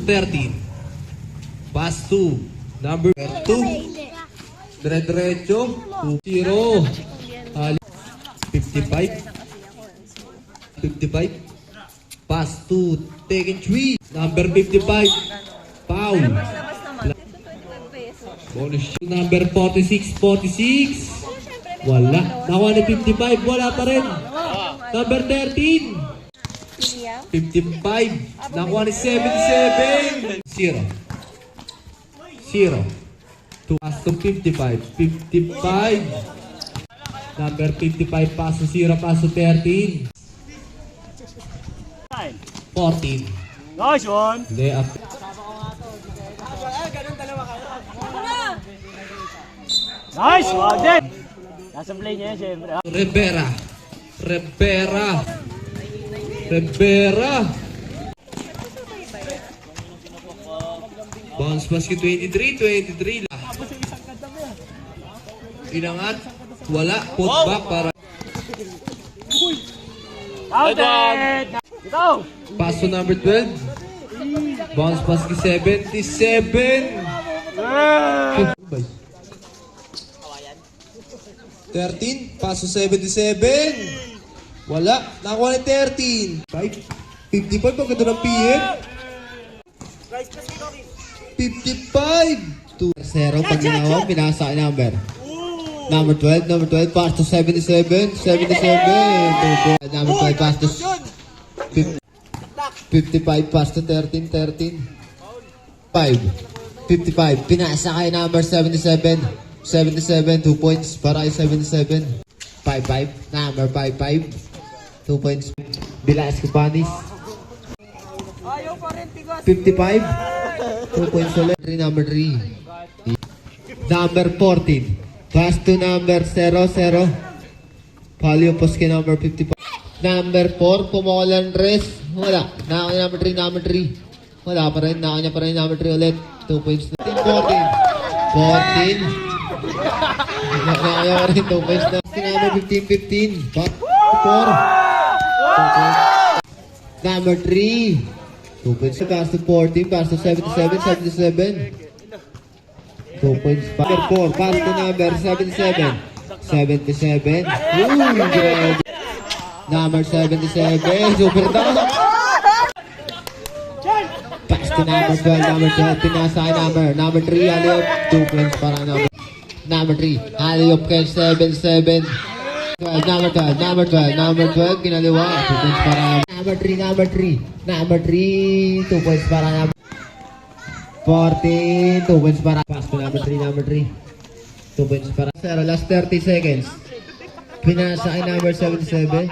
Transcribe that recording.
13. Pass to number 2. Dire-diretso. 2-0. 55. 55. Pass to taken 3. Number 55. Foul. Bonus shot. Number 46. 46. Wala. Nakuha ni 55. Wala pa rin. Number 13. 55. Nakuha ni 77. 0. 0. Pass to 55. 55. Number 55. Pass to 0. Pass to 13. 14. Nice one! Lay up. Nice one din! Nasa play niya yan, syempre. Rivera. Rivera. Rivera. Bounce basket 23. Inangat. Wala. Put back para. Counted! Ito! Pass to number 12. Bounce basket 77. 13. Pass to 77. Wala. Nakuha ni 13. 55. Ang ganda ng PM. 55. 2-0. Pag ginawa, pinasa kay number. Number 12. Number 12. Pass to 77. 77. Number 12. Pass to 55. Pass to 13. 13. 5. 55. Pinasa kay number 77. 77. 2 points para kay 77. 5-5. Number 5-5. 2 points. Bilas Kapanis. 55. 2 points ulit. Number 3. Number 14. Pass to number 00. Palio Poske number 55. Number 4. Pumolan Res. Wala. Nakanya number 3. Number 3. Wala pa rin. Nakanya pa rin number 3 ulit. 2 points. 14. 14. Nakanya pa rin 2 points na. Number 15. 4. Number 3. 2 points. Pass to 14. Pass to 77. 77. 2 points. Number 4. Pass to number 77. 77. Grabe. Number 77. Super down. Pass to number 12. Number 12. Pinasa kay number 3. Alley-oop. 2 points para number 3. Alley-oop kay 77. Number 12. Number 12. Kinaliwa. 2 points para number 3. Number 3. 2 points para number 14. 2 points para pass to number 3. 2 points para 0. Last 30 seconds. Pinasa kay number 77.